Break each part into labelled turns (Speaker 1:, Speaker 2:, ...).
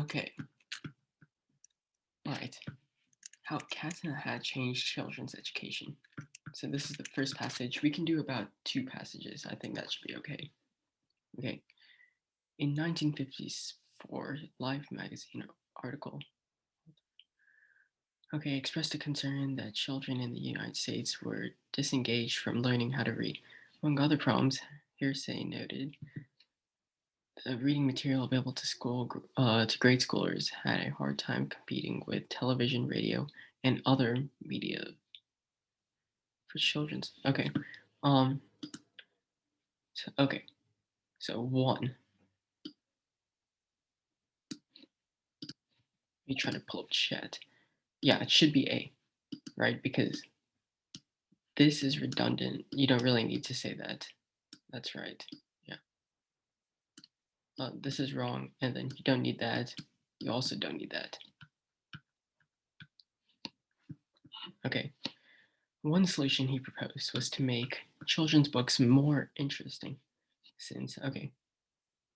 Speaker 1: Okay, all right. How Cats in the Hat changed children's education. So this is the first passage. We can do about two passages. I think that should be okay. Okay. In 1954, Life magazine article, okay, expressed a concern that children in the United States were disengaged from learning how to read. Among other problems, Hearsay noted the reading material available to to grade schoolers had a hard time competing with television, radio, and other media for children's. Okay, um, okay. So one, let me try to pull up chat. Yeah, it should be A, right? Because this is redundant. You don't really need to say that. That's right. Yeah. This is wrong, and then you don't need that. You also don't need that. Okay. One solution he proposed was to make children's books more interesting. Since, okay,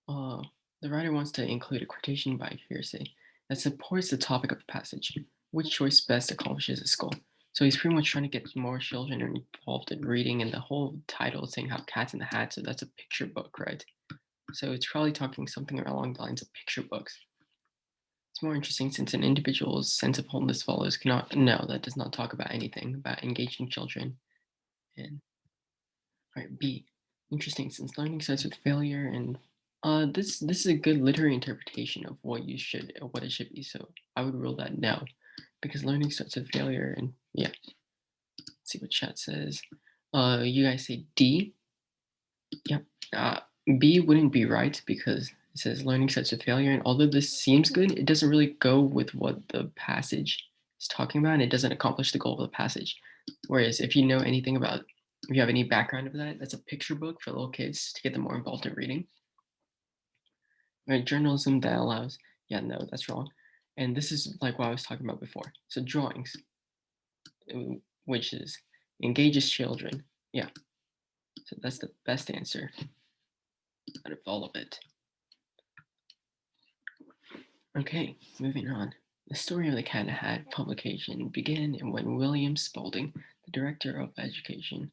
Speaker 1: uh, the writer wants to include a quotation by Hearsay that supports the topic of the passage. Which choice best accomplishes this goal? So he's pretty much trying to get more children involved in reading, and the whole title is saying how Cats in the Hat, so that's a picture book, right? So it's probably talking something along the lines of picture books. It's more interesting since an individual's sense of wholeness follows cannot. No, that does not talk about anything about engaging children. And right, B. Interesting since learning starts with failure, and this is a good literary interpretation of what it should be. So I would rule that no, because learning starts with failure, and yeah. Let's see what chat says. You guys say D. Yep. B wouldn't be right because it says learning starts with failure, and although this seems good, it doesn't really go with what the passage is talking about, and it doesn't accomplish the goal of the passage. Whereas if you know anything about, if you have any background of that, that's a picture book for little kids to get them more involved in reading. Right, journalism that allows, yeah, no, that's wrong. And this is like what I was talking about before. So drawings, which is engages children. Yeah, so that's the best answer out of all of it. Okay, moving on. The story of the Cat in the Hat publication began when William Spalding, the director of education.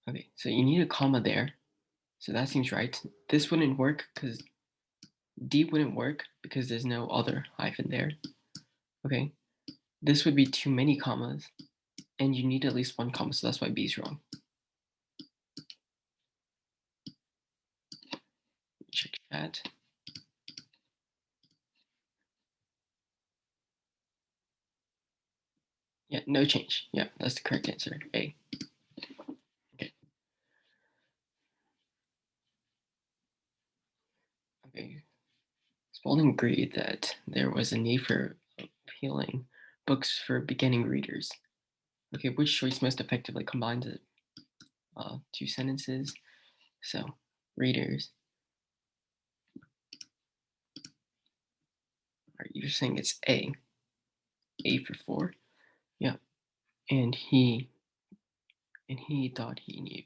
Speaker 1: Okay, so you need a comma there. So that seems right. This wouldn't work because D wouldn't work because there's no other hyphen there. Okay, this would be too many commas, and you need at least one comma, so that's why B is wrong. Check that. Yeah, no change. Yeah, that's the correct answer. A. Okay. Okay. Spalding agreed that there was a need for appealing books for beginning readers. Okay, which choice most effectively combines the two sentences? So, readers. Are you saying it's A? A for four? Yeah. And he thought he knew.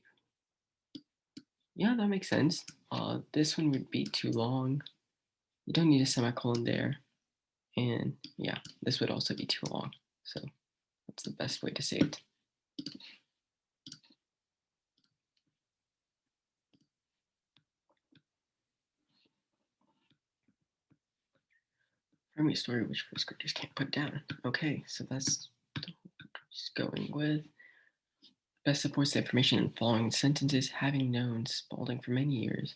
Speaker 1: Yeah, that makes sense. This one would be too long. You don't need a semicolon there. And yeah, this would also be too long. So that's the best way to say it. Primary story which first graders can't put down. Okay, so that's just going with best supports the information in following sentences, having known Spalding for many years.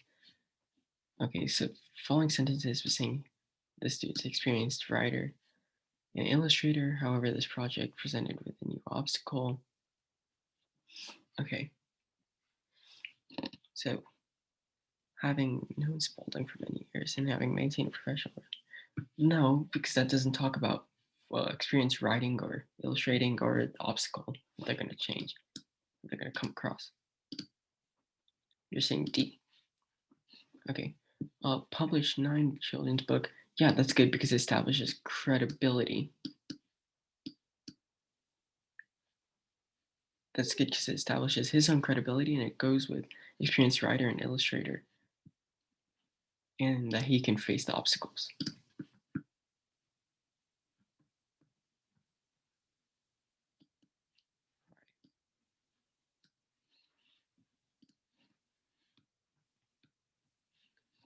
Speaker 1: Okay, so following sentences was saying the student's experienced writer and illustrator. However, this project presented with a new obstacle. Okay, so having known Spalding for many years and having maintained a professional. No, because that doesn't talk about experience writing or illustrating or the obstacle they're going to change. They're going to come across. You're saying D. Okay. Published 9 children's book. Yeah, that's good because it establishes credibility. That's good because it establishes his own credibility and it goes with experienced writer and illustrator. and that he can face the obstacles.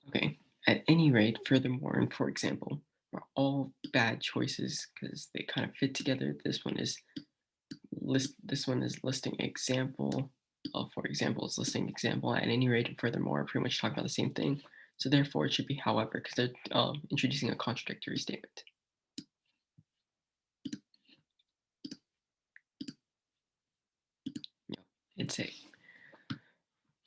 Speaker 1: Okay. At any rate, furthermore, and for example, are all bad choices because they kind of fit together. This one is listing example. For example, is listing example. At any rate, and furthermore, pretty much talk about the same thing. So therefore, it should be however, because they're introducing a contradictory statement. Yeah, it's A.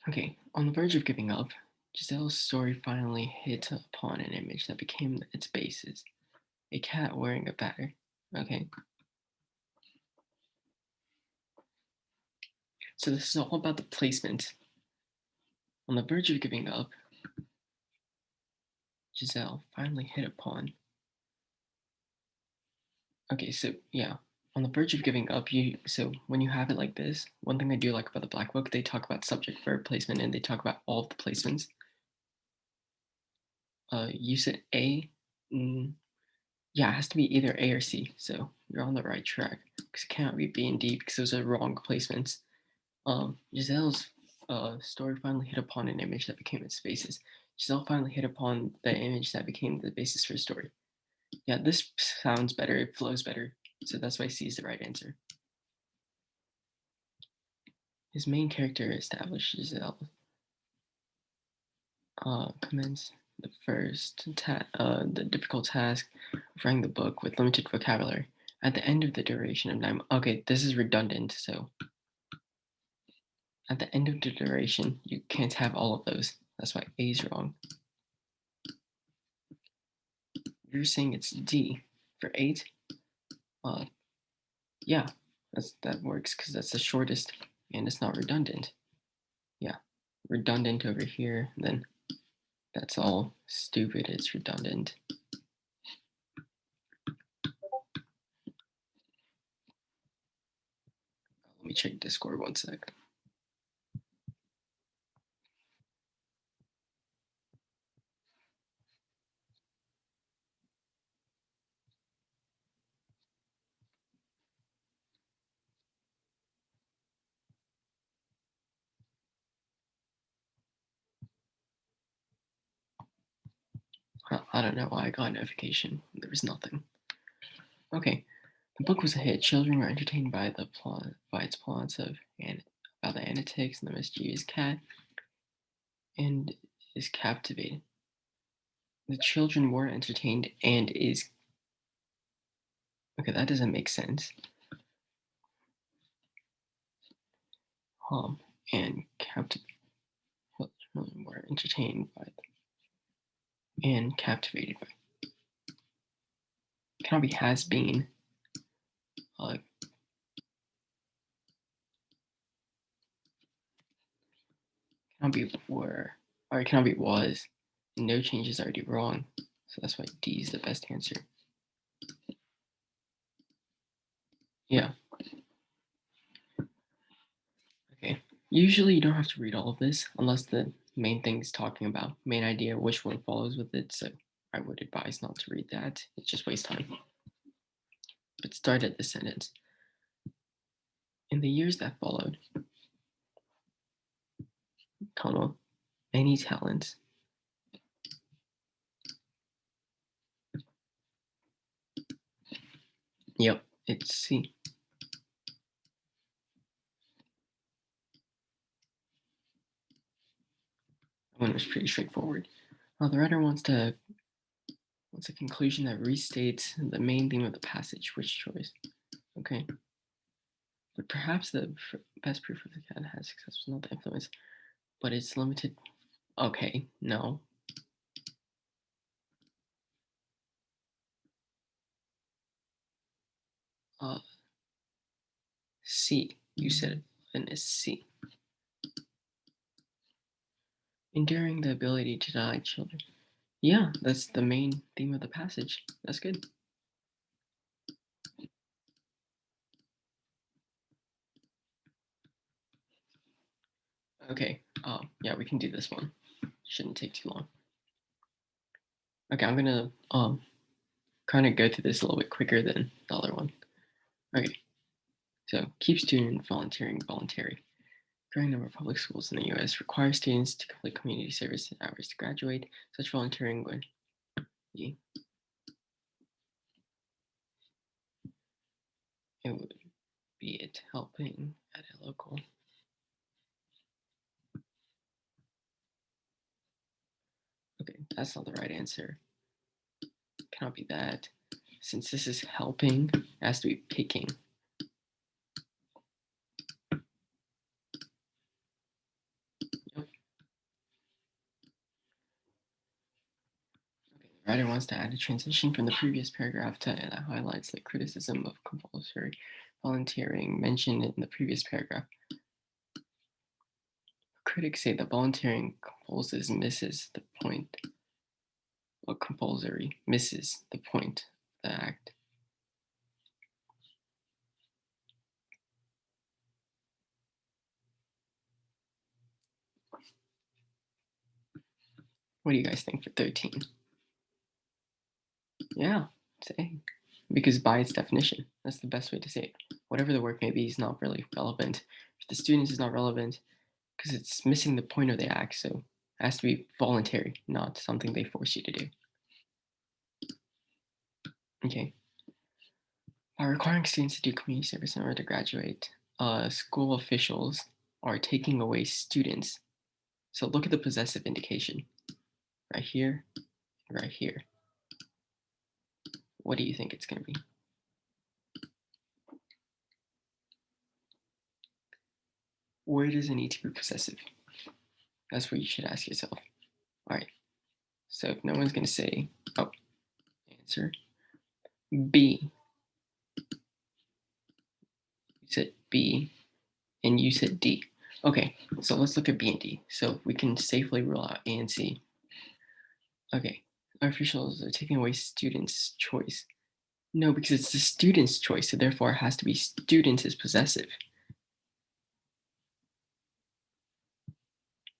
Speaker 1: Okay, on the verge of giving up, Giselle's story finally hit upon an image that became its basis. A cat wearing a batter. Okay, so this is all about the placement. On the verge of giving up, Giselle finally hit upon. Okay, so yeah, on the verge of giving up, so when you have it like this, one thing I do like about the Black Book, they talk about subject verb placement and they talk about all of the placements. You said A. Mm, yeah, it has to be either A or C. So you're on the right track because it cannot be B and D because those are wrong placements. Giselle's story finally hit upon an image that became its basis. Giselle finally hit upon the image that became the basis for a story. Yeah, this sounds better. It flows better. So that's why C is the right answer. His main character established Giselle commence the difficult task of writing the book with limited vocabulary. At the end of the duration of 9 okay, this is redundant, so at the end of the duration, you can't have all of those. That's why A is wrong. You're saying it's D for 8? Uh, yeah, that works because that's the shortest and it's not redundant. Yeah, redundant over here, then that's all stupid. It's redundant. Let me check Discord one sec. I don't know why I got a notification. There was nothing. Okay, the book was a hit. Children were entertained by the plot, by its plots about the antics and the mischievous cat, and is captivated. The children were entertained and is okay. That doesn't make sense. And captivated. Children were entertained by and captivated by. Cannot be has been. Uh, cannot be were. Or it cannot be was. No change is already wrong. So that's why D is the best answer. Yeah. Okay. Usually you don't have to read all of this unless the main thing is talking about main idea, which one follows with it. So I would advise not to read that. It just wastes time. But start at the sentence. In the years that followed, comma, any talents. Yep, it's C. That one was pretty straightforward. The writer wants a conclusion that restates the main theme of the passage. Which choice? Okay. But perhaps the best proof of the cat has success was not the influence, but it's limited. Okay, no. Uh, C. You said it, and it's C. Enduring the ability to deny children. Yeah, that's the main theme of the passage. That's good. Okay. Yeah, we can do this one. Shouldn't take too long. Okay, I'm gonna kind of go through this a little bit quicker than the other one. Okay, so keep student volunteering voluntary. Growing number of public schools in the U.S. require students to complete community service hours to graduate. Such volunteering would be it would be it helping at a local. Okay, that's not the right answer. Cannot be that. Since this is helping, it has to be picking. Yep. Okay, the writer wants to add a transition from the previous paragraph that highlights the criticism of compulsory volunteering mentioned in the previous paragraph. Critics say that volunteering misses the point. Or compulsory misses the point of the act. What do you guys think for 13? Yeah, it's A. Because by its definition, that's the best way to say it. Whatever the work may be is not really relevant. If the students is not relevant, because it's missing the point of the act, so it has to be voluntary, not something they force you to do. Okay. By requiring students to do community service in order to graduate, school officials are taking away students. So look at the possessive indication right here, right here. What do you think it's going to be? Where does it need to be possessive? That's what you should ask yourself. All right. So if no one's going to say, oh, answer B. You said B and you said D. Okay, so let's look at B and D. So we can safely rule out A and C. Okay, our officials are taking away students' choice. No, because it's the student's choice, so therefore it has to be student is possessive.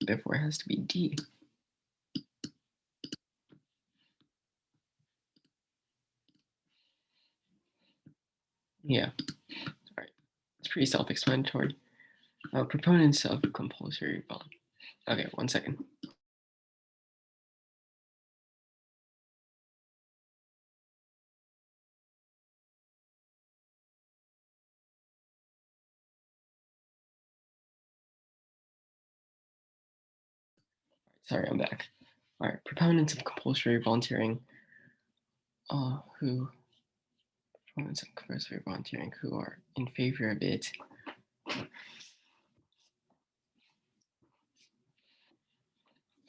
Speaker 1: Therefore it has to be D. Yeah, all right. It's pretty self-explanatory. Proponents of compulsory bond. Okay, 1 second. Sorry, I'm back. All right, proponents of compulsory volunteering, who proponents of compulsory volunteering who are in favor of it.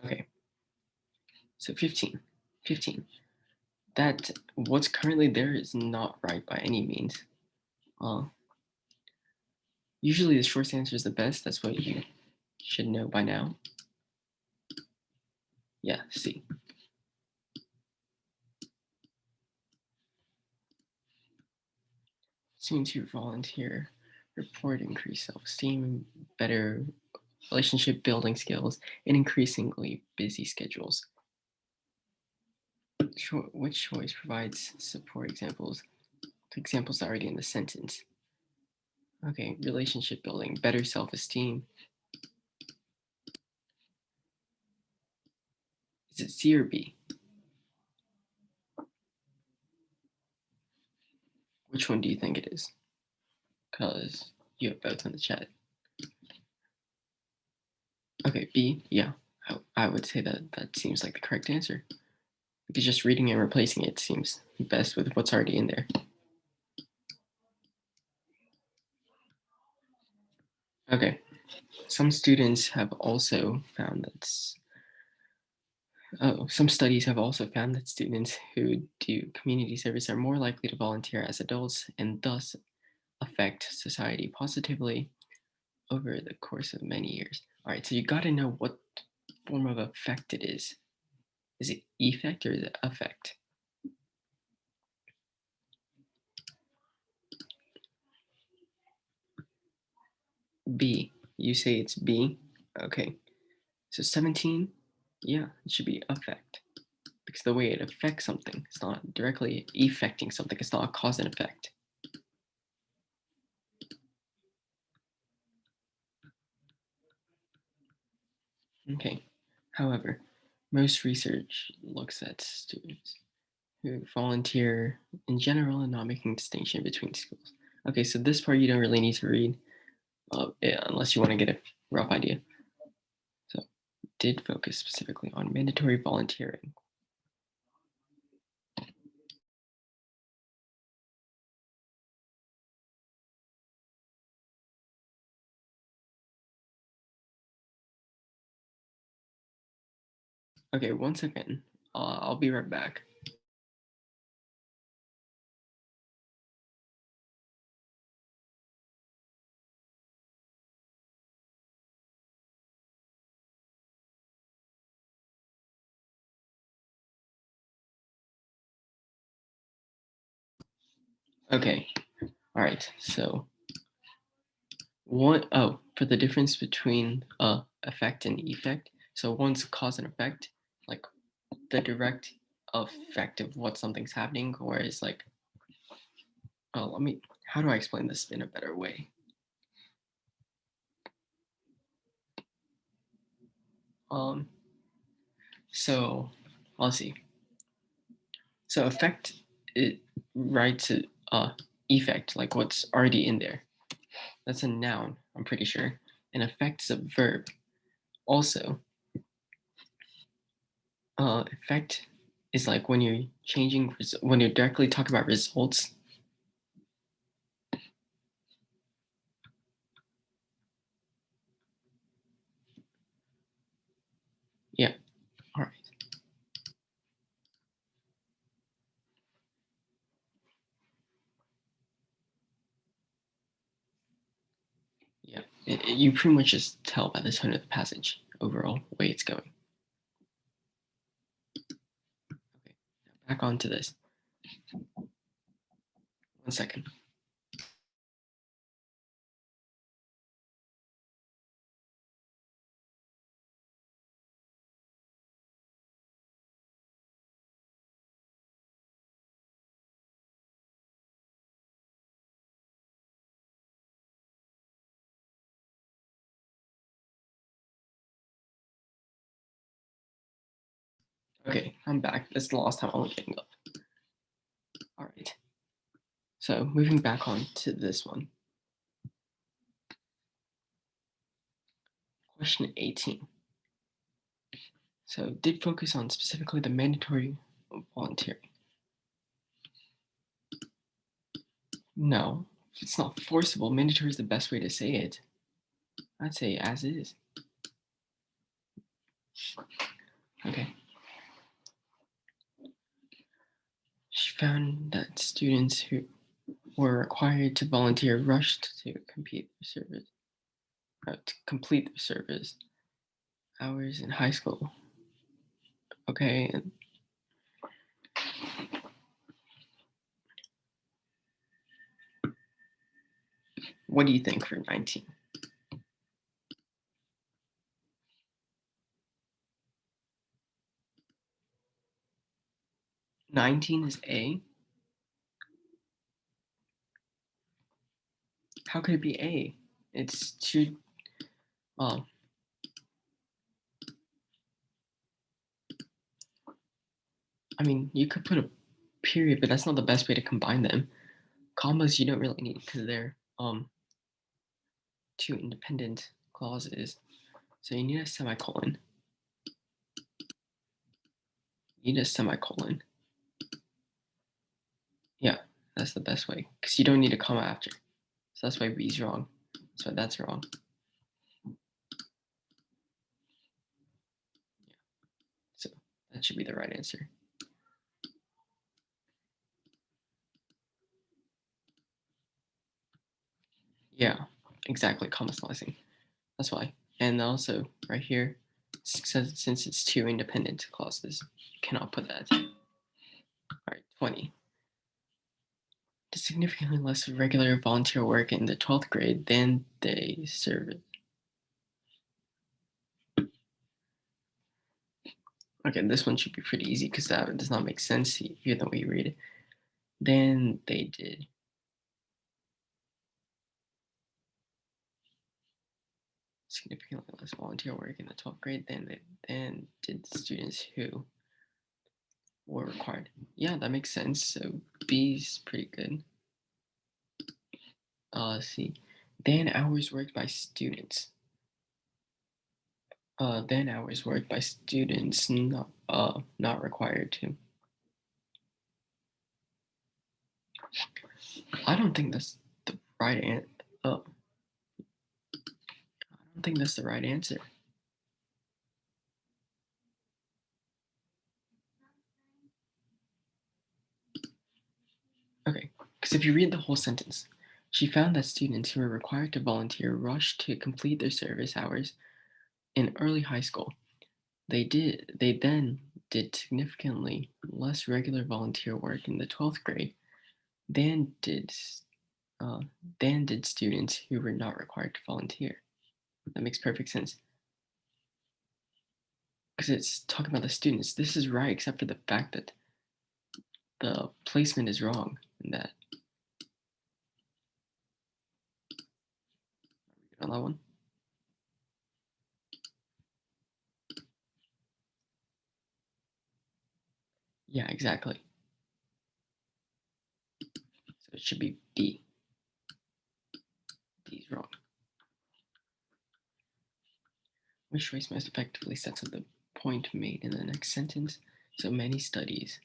Speaker 1: Okay, so 15. That what's currently there is not right by any means. Uh, Usually the short answer is the best. That's what you should know by now. Yeah, C. Students who volunteer report increased self-esteem, better relationship building skills, and increasingly busy schedules. Which choice provides support examples? The examples already in the sentence. Okay, relationship building, better self-esteem. Is it C or B? Which one do you think it is? Because you have both in the chat. Okay, B, yeah, I would say that seems like the correct answer. Because just reading and replacing it seems best with what's already in there. Okay, some students have also found some studies have also found that students who do community service are more likely to volunteer as adults and thus affect society positively over the course of many years. All right, so you got to know what form of effect it is. Is it effect or is it affect? B. You say it's B. Okay. So 17, yeah, it should be affect. because the way it affects something, it's not directly affecting something. It's not a cause and effect. Okay. However, most research looks at students who volunteer in general and not making distinction between schools. Okay, so this part you don't really need to read unless you want to get a rough idea. So, did focus specifically on mandatory volunteering. Okay, one second. I'll be right back. Okay, all right. So, for the difference between effect and effect. So, one's cause and effect, like the direct effect of what something's happening, whereas like, how do I explain this in a better way? Um, so let's see. So effect it writes it effect, like what's already in there. That's a noun, I'm pretty sure. And effect's a verb. Also, effect is like when you're when you're directly talking about results. Yeah. All right. Yeah. You pretty much just tell by the tone of the passage overall way it's going. Okay. Now back onto this. 1 second. Okay, I'm back. That's the last time I'm looking up. All right. So moving back on to this one. Question 18. So did focus on specifically the mandatory volunteering. No, it's not forcible. Mandatory is the best way to say it. I'd say as is. Okay. She found that students who were required to volunteer rushed to complete their service hours in high school. Okay, and what do you think for 19? 19 is A. How could it be A? It's two. Oh, I mean, you could put a period, but that's not the best way to combine them. Commas you don't really need because they're two independent clauses. So you need a semicolon. You need a semicolon. Yeah, that's the best way because you don't need a comma after. So that's why B is wrong. That's why that's wrong. So that should be the right answer. Yeah, exactly. Comma slicing. That's why. And also right here, says since it's two independent clauses, you cannot put that. All right, 20. Did significantly less regular volunteer work in the 12th grade than they served. Okay, this one should be pretty easy because that does not make sense here the way you read it. Then they did significantly less volunteer work in the 12th grade than did students who were required. Yeah, that makes sense. So B's pretty good. C. Then hours worked by students. Then hours worked by students not required to. I don't think that's the right answer. I don't think that's the right answer. Okay, because if you read the whole sentence, she found that students who were required to volunteer rushed to complete their service hours in early high school. They then did significantly less regular volunteer work in the 12th grade than did uh, than did students who were not required to volunteer. That makes perfect sense because it's talking about the students. This is right, except for the fact that the placement is wrong. In that, on that one. Yeah, exactly. So it should be B. D is wrong. Which choice most effectively sets up the point made in the next sentence? So many studies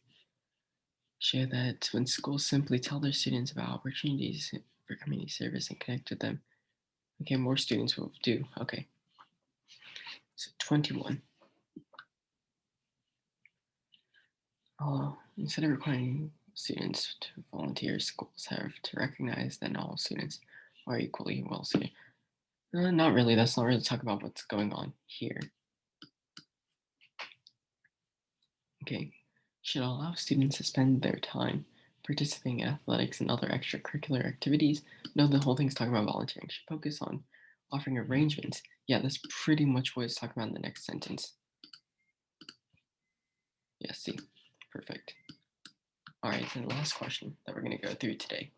Speaker 1: show that when schools simply tell their students about opportunities for community service and connect with them, okay, more students will do. Okay, so 21. Instead of requiring students to volunteer, schools have to recognize that not all students are equally well suited. Not really. That's not really talk about what's going on here. Okay, should allow students to spend their time participating in athletics and other extracurricular activities. No, the whole thing's talking about volunteering. Should focus on offering arrangements. Yeah, that's pretty much what it's talking about in the next sentence. Yeah, see, perfect. All right, so the last question that we're going to go through today.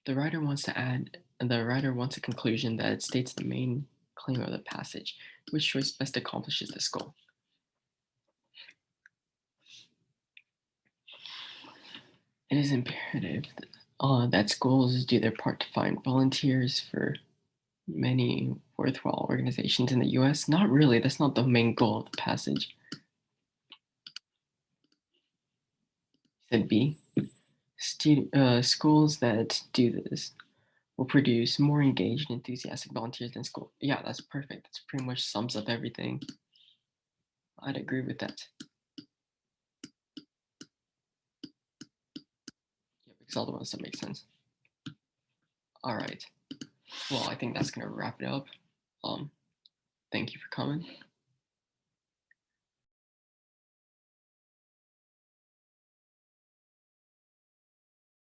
Speaker 1: The writer wants a conclusion that states the main claim of the passage. Which choice best accomplishes this goal? It is imperative that schools do their part to find volunteers for many worthwhile organizations in the US. Not really, that's not the main goal of the passage. Said B. Schools that do this will produce more engaged and enthusiastic volunteers than school. Yeah, that's perfect. That's pretty much sums up everything. I'd agree with that. Yeah, because all the ones that make sense. All right. Well, I think that's gonna wrap it up. Um, Thank you for coming.